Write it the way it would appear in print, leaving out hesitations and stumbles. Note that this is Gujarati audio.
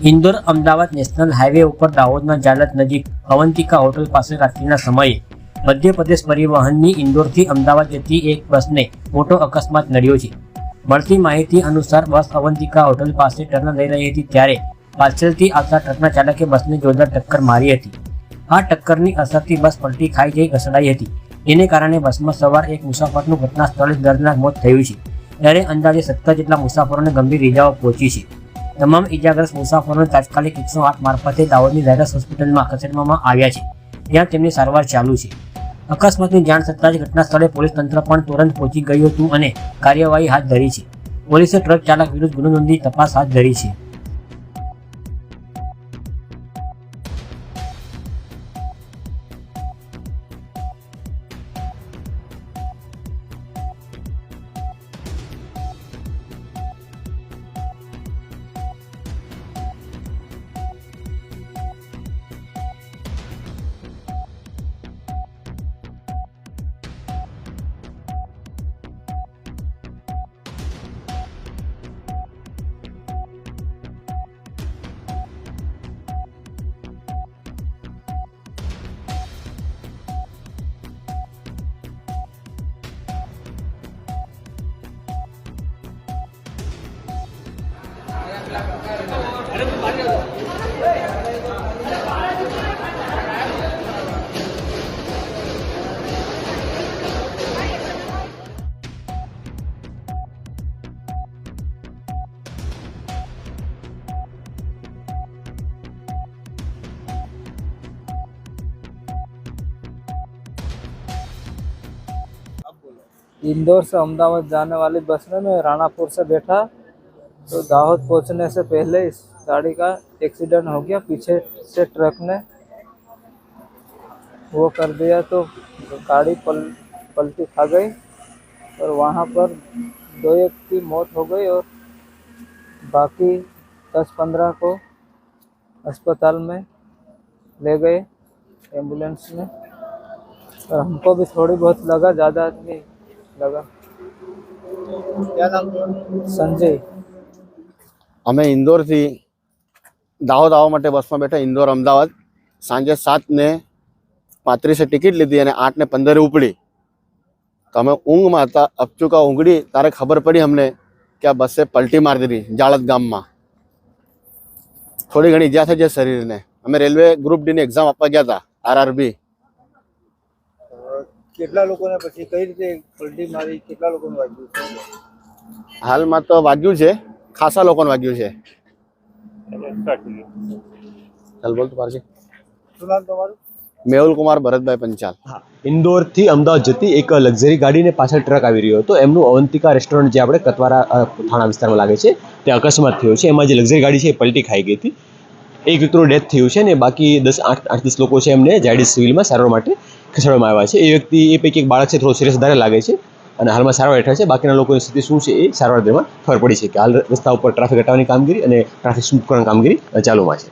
ઇન્દોર અમદાવાદ નેશનલ હાઈવે ઉપર દાહોદના જાલત નજીક અવંતિકા હોટલ પાસે રાત્રિના સમયે મધ્યપ્રદેશ પરિવહનની ઇન્દોરથી અમદાવાદ જતી એક બસને મોટો અકસ્માત નડ્યો છે। મળતી માહિતી અનુસાર બસ અવંતિકા હોટલ પાસે ટર્ન લઈ રહી હતી ત્યારે પાછળથી આવતા ટ્રકના ચાલકે બસને જોરદાર ટક્કર મારી હતી। આ ટક્કરની અસરથી બસ પલટી ખાઈ જઈ ઘસડાઈ હતી, જેને કારણે બસમાં સવાર એક મુસાફરનું ઘટના સ્થળે દર્દનાક મોત થયું છે, ત્યારે અંદાજે 17 જેટલા મુસાફરોને ગંભીર ઇજાઓ પહોંચી છે। તમામ ઇજાગ્રસ્ત મુસાફરોને તાત્કાલિક 108 મારફતે દાહોદની ઝાયડસ હોસ્પિટલમાં ખસેડવામાં આવ્યા છે, જ્યાં તેમની સારવાર ચાલુ છે। અકસ્માતની જાણ થતાં જ ઘટના સ્થળે પોલીસ તંત્ર પણ તુરંત પહોંચી ગયું હતું અને કાર્યવાહી હાથ ધરી છે। પોલીસે ટ્રક ચાલક વિરુદ્ધ ગુનો નોંધી તપાસ હાથ ધરી છે। इंदौर से अहमदाबाद जाने वाली बस में मैं राणापुर से बैठा तो दाहोद पहुंचने से पहले इस गाड़ी का एक्सीडेंट हो गया। पीछे से ट्रक ने वो कर दिया तो गाड़ी पलटी खा गई और वहाँ पर 2 एक की मौत हो गई और बाकी 10-15 को अस्पताल में ले गए एम्बुलेंस में, और हमको भी थोड़ी बहुत लगा, ज़्यादा नहीं लगा। क्या नाम? संजय। અમે ઇન્દોરથી દાહોદ આવવા માટે બસમાં બેઠા, ઇન્દોર અમદાવાદ। સાંજે 7:35 ટિકિટ લીધી અને 8:15 ઉપડી। તો અમે ઊંઘમાં હતા, અપચુકા ઊંઘડી ત્યારે ખબર પડી અમને કે આ બસે પલટી મારી દીધી જાળત ગામમાં। થોડી ઘણી ઈજા થઈ છે શરીરને। અમે રેલવે ગ્રુપ ડી ની એક્ઝામ આપવા ગયા હતા, આરઆરબી। કેટલા લોકોને પછી કઈ રીતે પલટી મારી, કેટલા લોકોને વાગ્યું છે? હાલમાં તો વાગ્યું છે, ખાસા લોકોને વાગ્યું છે। ચાલ બોલ તું પારજી। શું નામ તમારું? મેહુલ કુમાર ભરતભાઈ પંચાલ। ઇન્દોરથી અમદાવાદ જતી એક લક્ઝરી ગાડીને પાછળ ટ્રક આવી રહ્યો હતો। એમનું અવંતિકા રેસ્ટોરન્ટ જે આપણે કતવારા થાણા વિસ્તારમાં લાગે છે તે અકસ્માત થયો છે। એમાં જે લક્ઝરી ગાડી છે એ પલટી ખાઈ ગઈ હતી। એક વ્યક્તિનું ડેથ થયું છે અને બાકી 8-10 લોકો છે એમને ઝાયડસ સિવિલમાં સારવાર માટે ખસેડવામાં આવ્યા છે। એ વ્યક્તિ એ પૈકી એક બાળક છે, થોડો સિરિયસ વધારે લાગે છે અને હાલમાં સારવાર હેઠળ છે। બાકીના લોકોની સ્થિતિ શું છે એ સારવાર દરમિયાન ખબર પડી છે કે હાલ રસ્તા ઉપર ટ્રાફિક હટાવવાની કામગીરી અને ટ્રાફિક સ્મૂથ કરવાની કામગીરી ચાલુમાં છે।